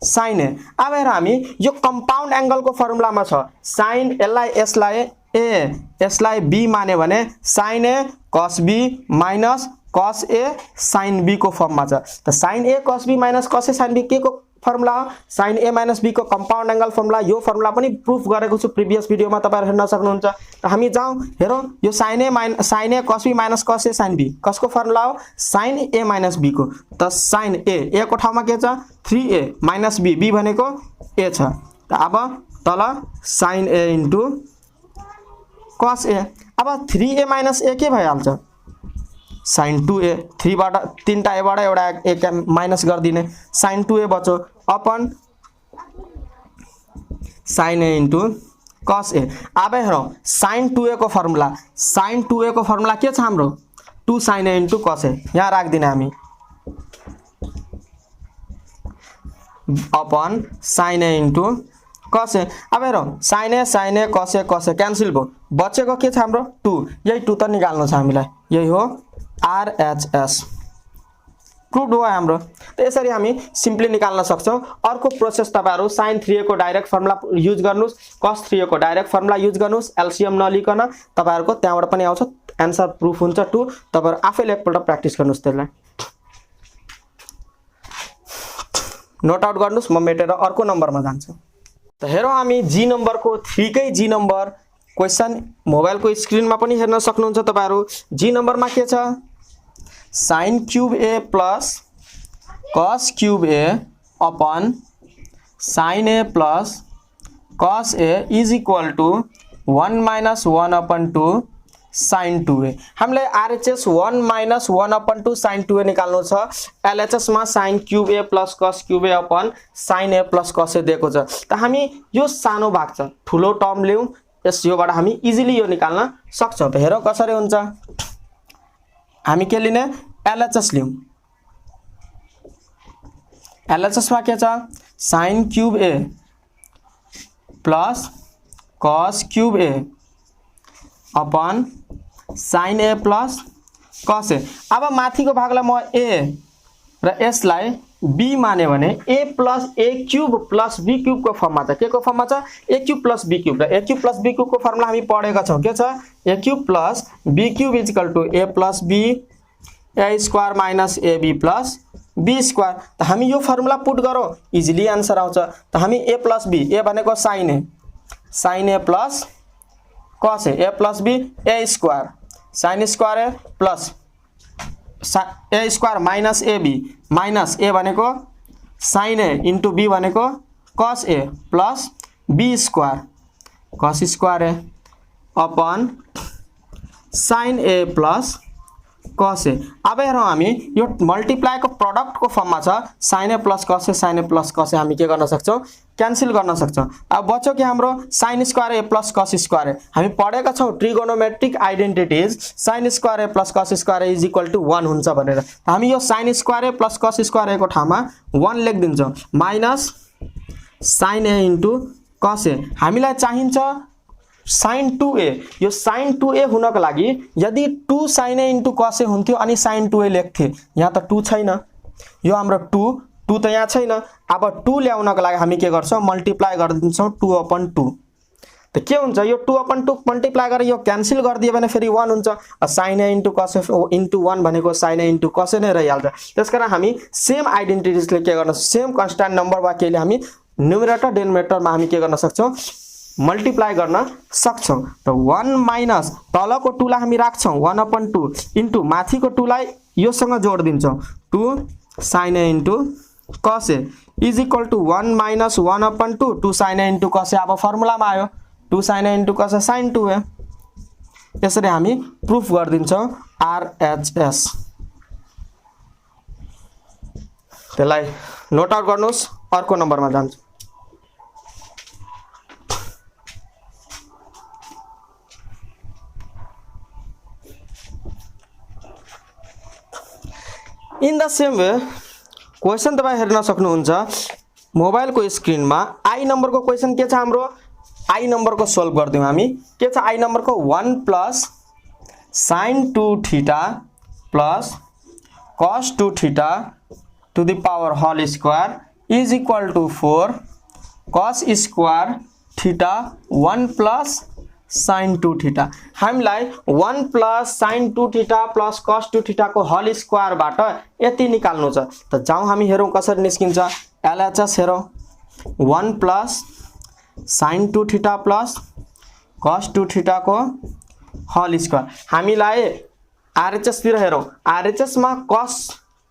sin a। अब हेर हामी यो कम्पाउन्ड एंगल को फर्मुलामा छ sin यसलाई b माने भने sin a cos b minus cos a sin b को फर्ममा छ। त sin a cos b minus cos a sin b के को फर्मुला हो sin a माइनस b को कम्पाउन्ड एंगल फर्मुला। यो फर्मुला पनि प्रुफ गरेको छु प्रिभियस भिडियोमा, तपाईहरु हेर्न सक्नुहुन्छ। त हामी जाउँ हेरौं यो sin a cos b minus cos a sin b कसको फर्मुला हो sin a माइनस b को। त sin a को ठाउँमा के छ 3a माइनस b भनेको a छ। त अब तल sin a into cos a। अब 3a माइनस a के भइहाल्छ sin 2a। 3 बाट 3टा a बाट एउटा a माइनस गर्दिने sin 2a बच्यो upon sin a into cos a। अब हेरौं sin 2a को फर्मुला के छ हाम्रो 2 sin a into cos a। यहाँ राख्दिने हामी अपन sin a इन्टु कस ए। अब हेरौँ sin ए cos ए क्यान्सल भयो, बचेको के छ हाम्रो 2, यही 2 त निकाल्नु छ हामीलाई, यही हो RHS। प्रुभ भयो हाम्रो। त यसरी हामी सिम्पली निकाल्न सक्छौं। अर्को प्रोसेस तपाईहरु sin 3a को डाइरेक्ट फर्मुला युज गर्नुस्, cos 3a को डाइरेक्ट फर्मुला युज गर्नुस्, एलसीएम नलिकन तपाईहरुको त्यहाँबाट पनि आउँछ, आन्सर प्रुफ हुन्छ 2। तपाईहरु आफैले एकपल्ट प्र्याक्टिस गर्नुस् त्यसलाई, नोट आउट गर्नुस्। म मेटेर अर्को नम्बरमा जान्छु। त हेरौँ हामी जी नम्बरको 3 कै जी नम्बर क्वेशन मोबाइलको स्क्रिनमा पनि हेर्न सक्नुहुन्छ तपाईहरु। जी नम्बरमा के छ, sin cube a plus cos cube a upon sin a plus cos a is equal to 1 minus 1 upon 2 sin 2a। हामीलाई RHS 1 minus 1 upon 2 sin 2a निकाल्नु छ। LHS मा sin cube a plus cos cube a upon sin a plus cos a दिएको छ। त हामी यो सानो भाग छ, ठुलो टर्म लियौं, यस योबाट हामी इजिली यो निकाल्न सक्छौं। त हेरौ कसरी हुन्छ। हामी के लिने, LHS लियौं। LHS मा के छ, sin cube a plus cos cube a upon sin a plus cos a। अब माथिको भागलाई म a र यसलाई b माने भने a plus a cube plus b cube को फर्ममा छ। के को फर्ममा छ, a cube plus b cube. र a cube plus b cube को फर्मुला हामी पढेका छौं। के छ, a cube plus b cube is equal to a plus b a square minus ab plus b square. त हामी यो फर्मुला पुट गरौँ, इजिली आन्सर आउँछ। त हामी a प्लस b, a भनेको sin a plus cos a plus b a square sin square a plus a square minus ab minus a भनेको sin a into b भनेको cos a plus b square cos square a upon sin a plus cos a। अब हेरौँ हामी यो multiply को product को फर्ममा छ, sin a plus cos a sin a plus cos a हामी के गर्न सक्छौं, क्यान्सल गर्न सक्छौं। अब बच्यो के हाम्रो sin square a plus cos square a। हामी पढेका छौं trigonometric identities sin square a plus cos square a is equal to 1 हुन्छ भनेर। त हामी यो sin square a plus cos square a को ठाउँमा 1 लेखिदिन्छौं, minus sin a into cos a। हामीलाई चाहिन्छ sin 2a। यो sin 2a हुनको लागि यदि 2 sin a into cos a हुन्थ्यो अनि sin 2a लेख्थे, यहाँ त 2 छैन, यो हाम्रो 2 त यहाँ छैन। अब 2 ल्याउनको लागि हामी के गर्छौं, मल्टिप्लाई गरिदिन्छौं 2 अपन 2। त के हुन्छ, यो 2 अपन 2 मल्टिप्लाई गरेर यो क्यान्सल गरिदियो भने फेरि 1 हुन्छ। sin a into cos a into 1 भनेको sin a into cos a नै रहिहाल्छ। त्यसकारण हामी सेम आइडेन्टिटीजले के गर्न, सेम कन्स्ट्यान्ट नम्बर वा केले हामी न्युमरेटर डेनोमिनेटरमा हामी के गर्न सक्छौं, मल्टिप्लाई गर्न सक्छौं। त 1 माइनस तलको 2 लाई हामी राख्छौं 1 अपन 2 इन्टु माथिको 2 लाई योसँग जोड्दिन्छौं 2 sin a into cos a is equal to 1 minus 1 upon 2 2 sin a into cos a। अब फर्मुलामा आयो 2 sin a into cos a sin 2a। यसरी हामी प्रुफ गर्दिन्छौं RHS। त्यसलाई नोट आउट गर्नुस्, अर्को नम्बरमा जान्छु। In the same way question तपाई हेर्न सक्नुहुन्छ मोबाइलको स्क्रिनमा। आई नम्बरको क्वेशन के छ हाम्रो, आई नम्बरको सोल्भ गर्दियौ हामी। के छ आई नम्बरको 1 plus sin 2 theta plus cos 2 theta to the power whole square is equal to 4 cos square theta 1 plus sin 2 theta. हामीलाई 1 plus sin 2 theta plus cos 2 theta को होल स्क्वायर बाट यति निकाल्नु छ। त जाउँ हामी हेरौं कसरी निस्किन्छ। LHS हेरौं 1 plus sin 2 theta plus cos 2 theta को होल स्क्वायर। हामीलाई RHS तिर हेरौं, RHS मा cos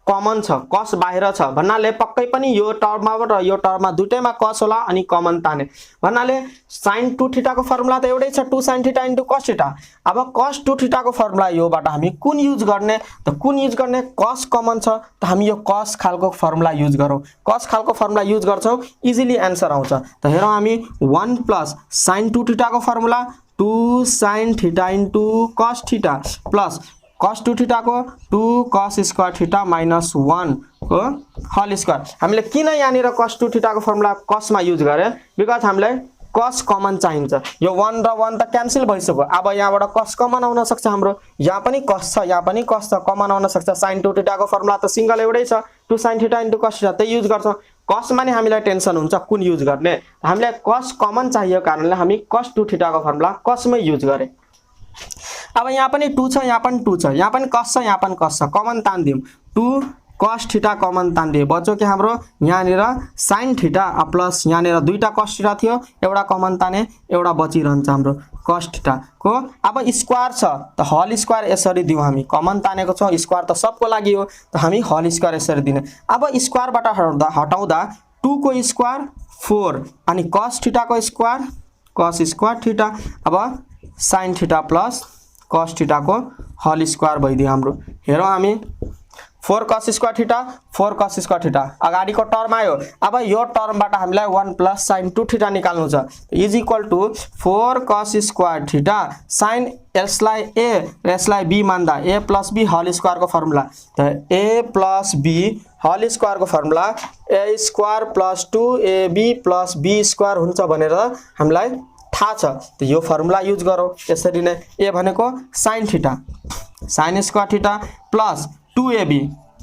कमन छ, cos बाहिर छ भन्नाले पक्कै पनि यो टर्ममा र यो टर्ममा दुटैमा cos होला अनि कमन ताने भन्नाले sin 2 थीटा को फर्मुला त एउटै छ 2 sin theta into cos theta. अब cos 2 थीटा को फर्मुला योबाट हामी कुन युज गर्ने, त कुन युज गर्ने, cos कमन छ त हामी यो cos खालको फर्मुला युज गरौँ। cos खालको फर्मुला युज गर्छौं, इजिली आन्सर आउँछ। त हेरौं हामी 1 प्लस sin 2 थीटा को formula 2 sin theta into cos theta plus cos 2 theta को 2 cos स्क्वायर थीटा माइनस 1 को होल स्क्वायर। हामीले किन यहाँनिर cos 2 थीटा को फर्मुला cos मा युज गरे बिकज हामीलाई cos कमन चाहिन्छ। यो 1 र 1 त क्यान्सल भइसक्यो। अब यहाँबाट cos कमन आउन सक्छ हाम्रो। यहाँ पनि cos छ, यहाँ पनि cos छ, कमन आउन सक्छ। sin 2 थीटा को फर्मुला त सिंगल एउटै छ, 2 sin theta into cos theta त्यही युज गर्छौं। cos माने हामीलाई टेन्सन हुन्छ कुन युज गर्ने। हामीलाई cos कमन चाहियो कारणले हामी cos 2 थीटा को फर्मुला cos मै युज गरे। अब यहाँ पनि 2 छ, यहाँ पनि 2 छ, यहाँ पनि cos छ, यहाँ पनि cos छ, कमन तान्दियौ 2 cos थीटा कमन तान्दिए बच्यो के हाम्रो यहाँनिर sin थीटा प्लस यहाँनिर दुईटा cos थीटा थियो, एउटा कमन ताने एउटा बचिरहन्छ हाम्रो cos थीटा को। अब स्क्वायर छ त होल स्क्वायर यसरी दियौ हामी, कमन तानेको छौं, स्क्वायर त सबको लागि हो त हामी होल स्क्वायर यसरी दिने। अब स्क्वायरबाट हटाउँदा 2 को स्क्वायर 4 अनि cos थीटा को स्क्वायर cos स्क्वायर थीटा। अब sin theta plus cos theta को होल स्क्वायर भइदियो हाम्रो। हेरौं हामी 4 cos square theta 4 cos square theta अगाडिको टर्म आयो। अब यो टर्मबाट हामीलाई 1 प्लस sin 2 थीटा निकाल्नु छ is equal to 4 cos square theta sin यसलाई a र यसलाई b मान्दा a plus b whole square को फर्मुला त a plus b whole square को formula a square plus 2ab plus b square हुन्छ भनेर हामीलाई थाहा छ। त यो फर्मुला युज गरौँ। यसरी नै a भनेको sin theta sin square theta plus 2ab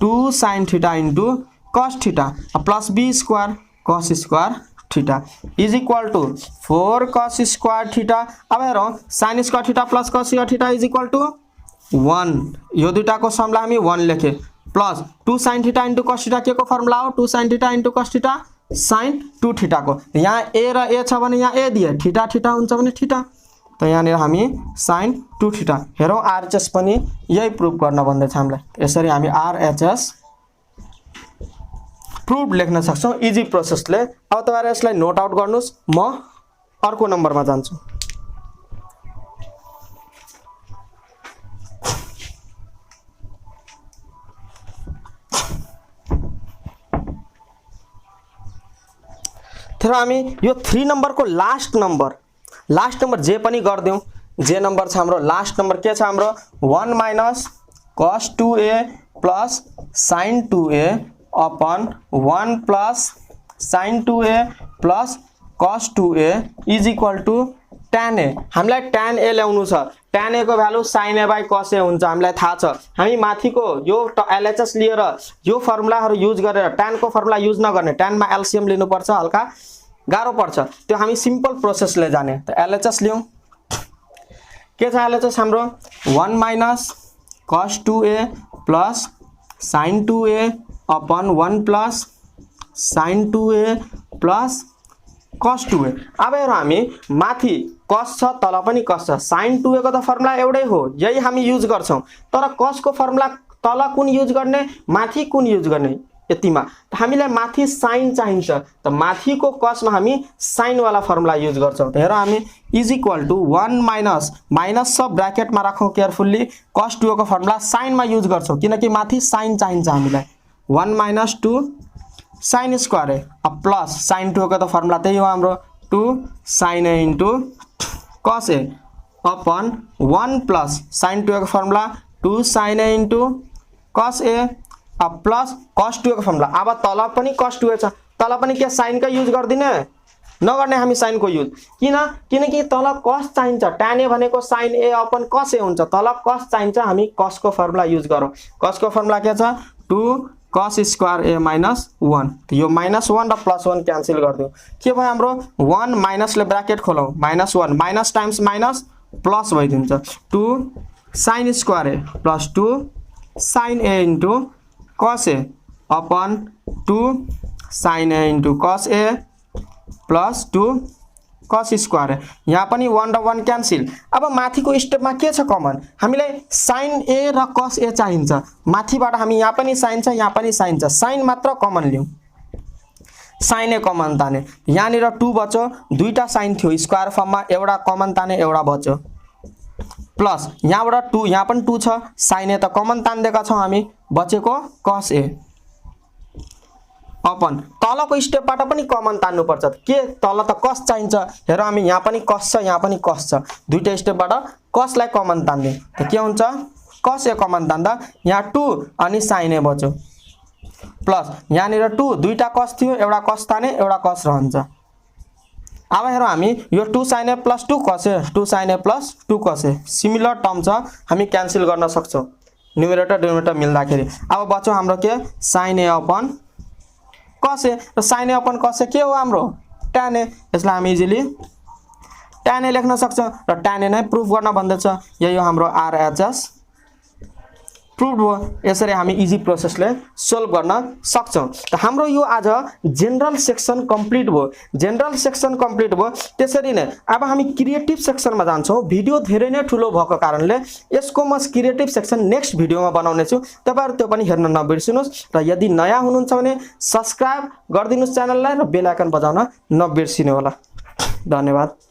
2 sin theta into cos theta plus b square cos square theta is equal to 4 cos square theta. अब हेरौं sin square theta plus cos square theta is equal to 1। यो दुईटाको समलाई हामी 1 लेखे plus 2 sin theta into cos theta के को formula हो 2 sin theta into cos theta sin 2 theta को। यहाँ a र a छ भने यहाँ a दिए थीटा थीटा हुन्छ भने थीटा त यहाँनिर हामी sin 2 थीटा। हेरौं RHS पनि यही प्रुफ गर्न भन्दैछ हामीलाई। यसरी हामी RHS प्रुफ लेख्न सक्छौं इजी प्रोसेसले। अब तपाईहरु यसलाई नोट आउट गर्नुस्। म अर्को नम्बरमा जान्छु। तर हामी यो 3 नम्बर को लास्ट नम्बर जे पनि गर्दियौ। जे नम्बर छ हाम्रो लास्ट नम्बर के छ हाम्रो 1 minus cos 2a plus sin 2a upon 1 plus sin 2a plus cos 2a is equal to tan a। हामीलाई tan a ल्याउनु छ। tan a को value sin a by cos a हुन्छ हामीलाई थाहा छ। हामी माथिको यो LHS लिएर यो फर्मुलाहरु युज गरेर tan को फर्मुला युज नगर्ने, tan मा एलसीएम लिनु पर्छ, हल्का गाह्रो पर्छ। त्यो हामी सिम्पल प्रोसेसले जाने। त LHS लियौं। के छ LHS हाम्रो 1 minus cos 2a plus sin 2a upon 1 plus sin 2a plus cos 2a। अब हेरौं हामी माथि cos छ तल पनि cos छ। sin 2a को त फर्मुला एउटै हो, यही हामी युज गर्छौं। तर cos को फर्मुला तल कुन युज गर्ने माथि कुन युज गर्ने यतिमा। त हामीलाई माथि sin चाहिन्छ त माथिको cos मा हामी sin वाला फर्मुला युज गर्छौं। त हेरौं हामी is equal to 1 minus minus सब ब्रैकेट मा राखौं केयरफुल्ली cos 2 को फर्मुला sin मा युज गर्छौं किनकि माथि sin चाहिन्छ हामीलाई। 1 minus 2 sin square a plus sin 2 को त फर्मुला त्यही हो हाम्रो 2 sin a into cos a upon 1 plus sin 2 को formula 2 sin a into cos a plus cos 2 को फर्मुला। अब तल पनि cos 2 छ, तल पनि के sin का युज गर्दिने नगर्ने हामी sin को युज। किनकि तल cos चाहिन्छ, tan a भनेको sin a upon cos a हुन्छ, तल cos चाहिन्छ, हामी cos को फर्मुला युज गरौँ। cos को फर्मुला के छ 2 cos स्क्वायर a माइनस 1। त यो माइनस 1 र प्लस 1 क्यान्सल गर्दियौ। के भयो हाम्रो 1 माइनस ले ब्रैकेट खोलौं minus 1 minus times minus plus भइदिन्छ 2 sin square a plus 2 sin a into cos a upon 2 sin a into cos a plus 2 cos square. यहाँ पनि 1 र 1 क्यान्सल। अब माथिको स्टेपमा के छ कमन हामीलाई sin a र cos a चाहिन्छ। माथिबाट हामी यहाँ पनि sin छ यहाँ पनि sin छ, sin मात्र कमन लियौं, sin a कमन ताने। यहाँनिर 2 बच्यो, दुईटा sin थियो स्क्वायर फर्ममा, एउटा कमन ताने एउटा बच्यो प्लस यहाँबाट 2 यहाँ पनि 2 छ, sin a त कमन तान्देका छौं हामी, बचेको cos a अपन तलको स्टेपबाट पनि कमन तान्नु पर्छ। के तल त cos चाहिन्छ। हेर हामी यहाँ पनि cos छ यहाँ पनि cos छ, दुईटा स्टेपबाट cos लाई कमन तान्दियौ त के हुन्छ cos a कमन तान्दा यहाँ 2 अनि sin a बच्यो प्लस यहाँनिर 2 दुईटा कस थियो, एउटा कस ताने एउटा कस रहन्छ। अब हेरौँ हामी यो 2 sin a plus 2 cos a 2 sin a plus 2 cos a similar term छ, हामी क्यान्सल गर्न सक्छौं न्युमरेटर डिनोमिनेटर मिल्दाखेरि। अब बच्यो हाम्रो के sin a upon cos a, र sin a upon cos a के हो हाम्रो tan a, यसलाई हामी इजिली tan a लेख्न सक्छौं र tan a नै प्रुफ गर्न भन्दैछ, यही हो हाम्रो RHS प्रुभ हो। यसरी हामी इजी प्रोसेसले सोल्भ गर्न सक्छौं। त हाम्रो यो आज जनरल सेक्सन कम्प्लिट भयो, जनरल सेक्सन कम्प्लिट भयो। त्यसरी नै अब हामी क्रिएटिभ सेक्सनमा जान्छौं। भिडियो धेरै नै ठुलो भएको कारणले यसको म क्रिएटिभ सेक्सन नेक्स्ट भिडियोमा बनाउने छु, तपाईहरु त्यो पनि हेर्न नबिर्सिनुस् र यदि नयाँ हुनुहुन्छ भने सब्स्क्राइब गरिदिनुस् च्यानललाई र बेल आइकन बजाउन नबिर्सिनु होला। धन्यवाद।